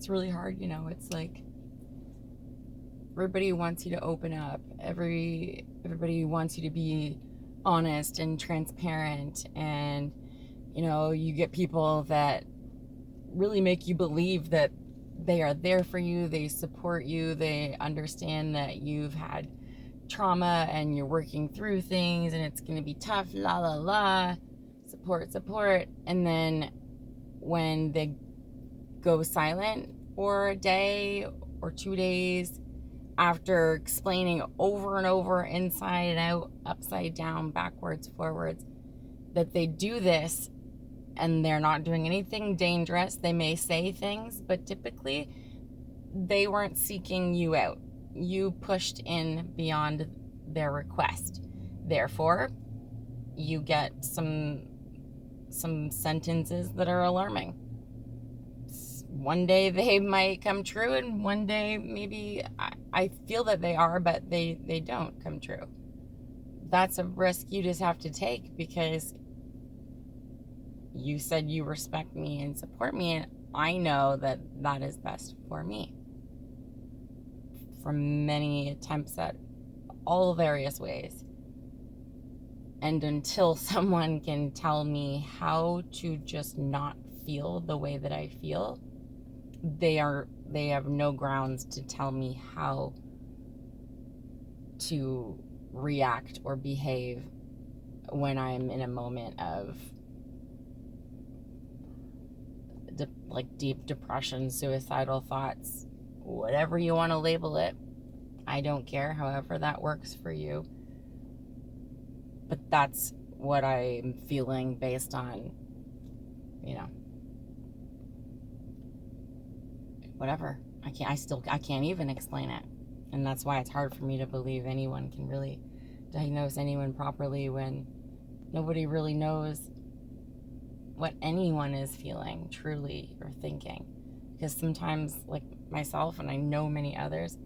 it's really hard, you know. It's like everybody wants you to open up. Everybody wants you to be honest and transparent, and you know, you get people that really make you believe that they are there for you, they support you, they understand that you've had trauma and you're working through things and it's going to be tough, la la la, support. And then when they go silent for a day or 2 days after explaining over and over, inside and out, upside down, backwards, forwards, that they do this and they're not doing anything dangerous. They may say things, but typically they weren't seeking you out. You pushed in beyond their request. Therefore, you get some sentences that are alarming. One day they might come true, and one day maybe I feel that they are, but they don't come true. That's a risk you just have to take, because you said you respect me and support me, and I know that that is best for me. From many attempts at all various ways. And until someone can tell me how to just not feel the way that I feel, they have no grounds to tell me how to react or behave when I'm in a moment of deep depression, suicidal thoughts, whatever you want to label it. I don't care, however that works for you. But that's what I'm feeling based on, you know, whatever. I can't even explain it. And that's why it's hard for me to believe anyone can really diagnose anyone properly, when nobody really knows what anyone is feeling truly or thinking. Because sometimes, like myself, and I know many others,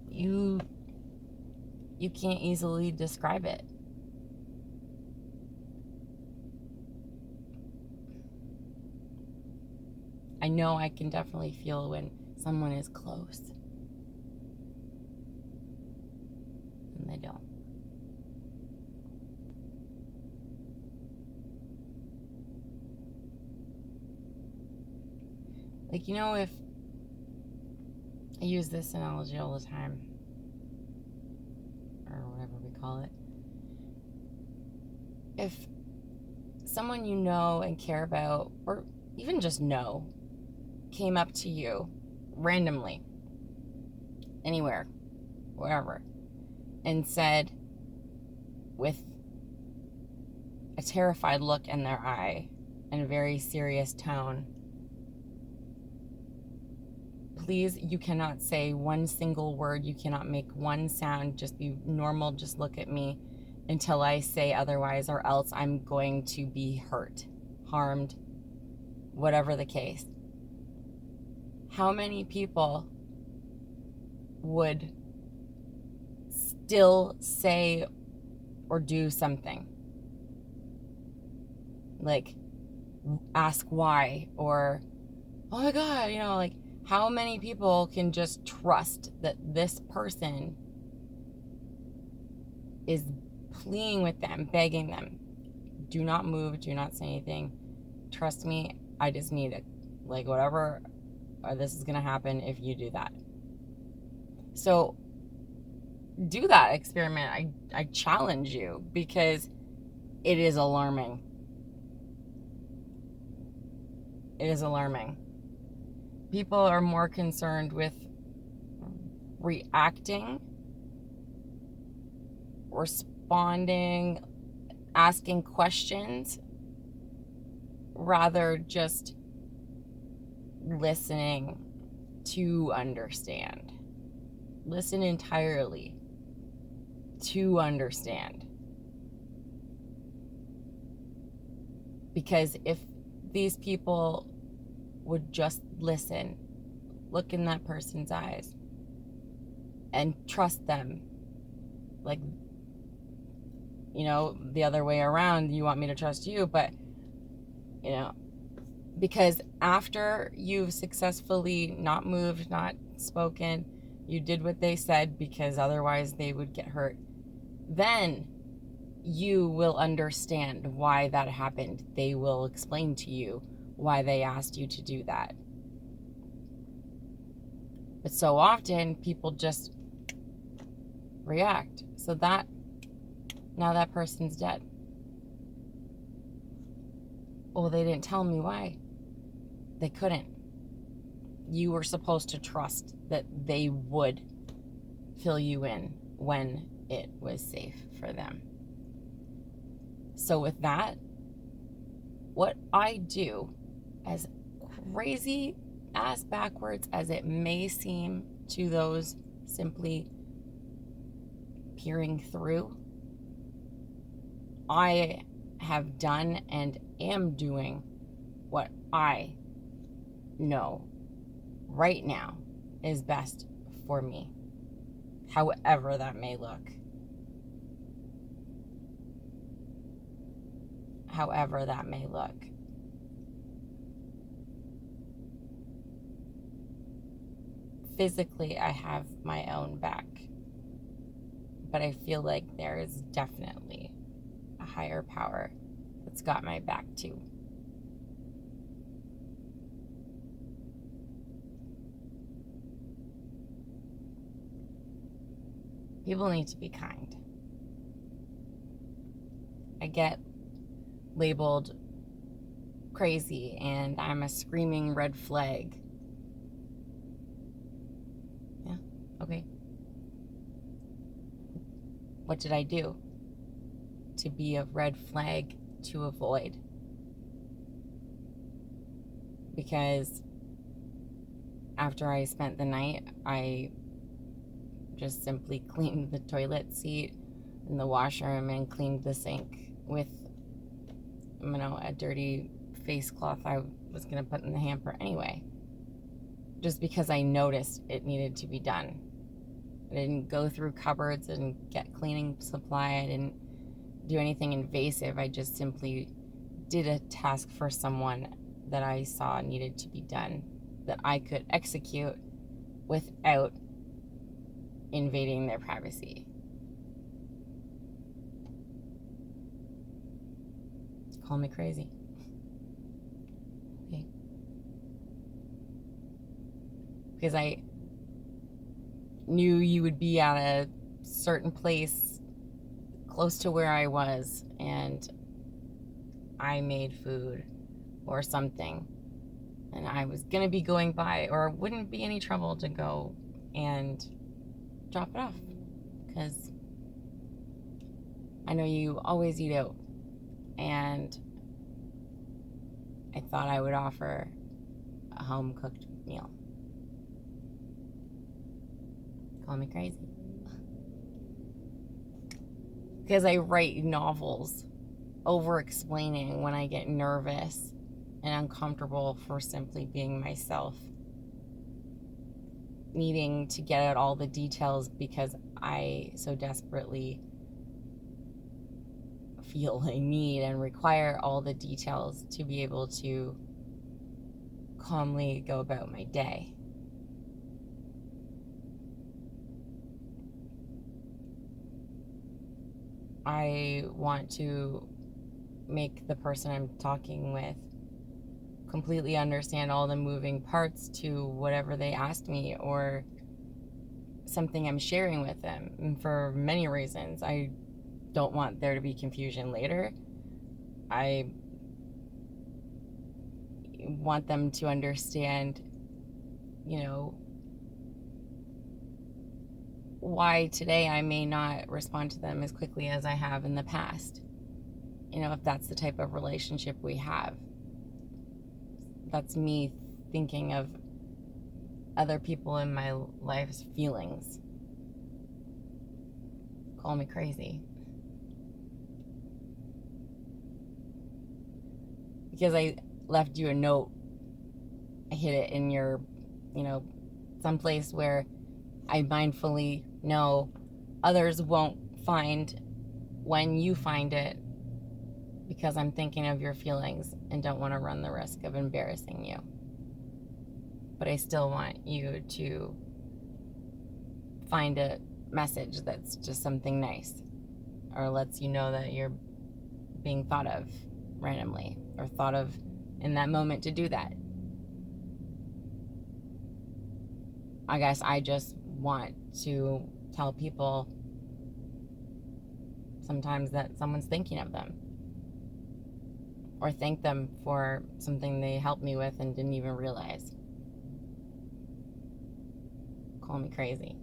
you can't easily describe it. I know I can definitely feel when someone is close and they don't. Like, you know, if I use this analogy all the time, or whatever we call it, if someone you know and care about, or even just know, came up to you randomly, anywhere, wherever, and said, with a terrified look in their eye and a very serious tone, please, you cannot say one single word, you cannot make one sound, just be normal, just look at me until I say otherwise, or else I'm going to be hurt, harmed, whatever the case. How many people would still say or do something? Like, ask why, or, oh my God, you know, like, how many people can just trust that this person is pleading with them, begging them, do not move, do not say anything, trust me, I just need it, like, whatever, or this is gonna happen if you do that. So do that experiment. I challenge you, because it is alarming. It is alarming. People are more concerned with reacting, responding, asking questions, rather just listening to understand. Listen entirely to understand. Because if these people would just listen, look in that person's eyes, and trust them, like, you know, the other way around, you want me to trust you, but, you know, Because after you've successfully not moved, not spoken, you did what they said because otherwise they would get hurt, then you will understand why that happened. They will explain to you why they asked you to do that. But so often people just react. So that, now that person's dead. Well, they didn't tell me why. They couldn't. You were supposed to trust that they would fill you in when it was safe for them. So with that, what I do, as crazy ass backwards as it may seem to those simply peering through, I have done and am doing what I know right now is best for me, however that may look. However that may look. Physically, I have my own back, but I feel like there is definitely a higher power that's got my back too. People need to be kind. I get labeled crazy and I'm a screaming red flag. Yeah, okay. What did I do to be a red flag to avoid? Because after I spent the night, I just simply cleaned the toilet seat in the washroom and cleaned the sink with, a dirty face cloth I was going to put in the hamper anyway. Just because I noticed it needed to be done. I didn't go through cupboards and get cleaning supply. I didn't do anything invasive. I just simply did a task for someone that I saw needed to be done, that I could execute without invading their privacy. Call me crazy. Okay. Because I knew you would be at a certain place close to where I was, and I made food or something, and I was gonna be going by, or it wouldn't be any trouble to go and drop it off, because I know you always eat out, and I thought I would offer a home-cooked meal. Call me crazy. Because I write novels over-explaining when I get nervous and uncomfortable for simply being myself, needing to get out all the details because I so desperately feel I need and require all the details to be able to calmly go about my day. I want to make the person I'm talking with completely understand all the moving parts to whatever they asked me or something I'm sharing with them. And for many reasons, I don't want there to be confusion later. I want them to understand, why today I may not respond to them as quickly as I have in the past. If that's the type of relationship we have. That's me thinking of other people in my life's feelings. Call me crazy. Because I left you a note, I hid it in your, someplace where I mindfully know others won't find when you find it, because I'm thinking of your feelings and don't want to run the risk of embarrassing you. But I still want you to find a message that's just something nice or lets you know that you're being thought of randomly or thought of in that moment to do that. I guess I just want to tell people sometimes that someone's thinking of them or thank them for something they helped me with and didn't even realize. Call me crazy.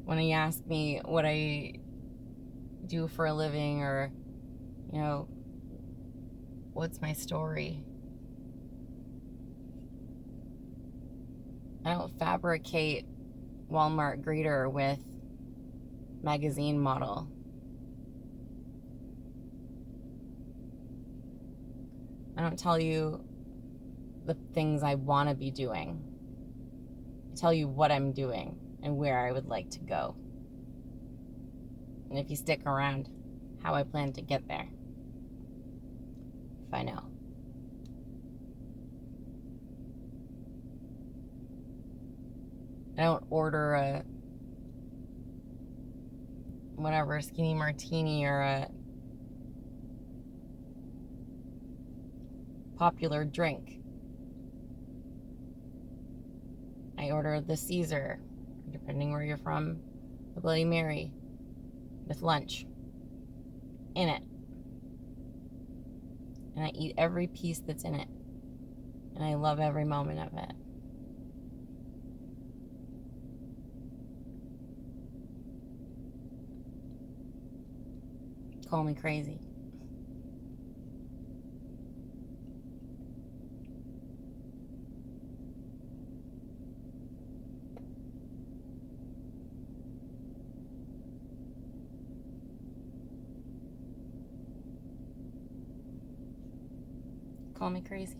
When you ask me what I do for a living or, what's my story, I don't fabricate Walmart greeter with magazine model. I don't tell you the things I want to be doing. I tell you what I'm doing and where I would like to go. And if you stick around, how I plan to get there. If I know. I don't order a skinny martini or a popular drink. I order the Caesar, depending where you're from, the Bloody Mary, with lunch in it. And I eat every piece that's in it. And I love every moment of it. Call me crazy. Call me crazy.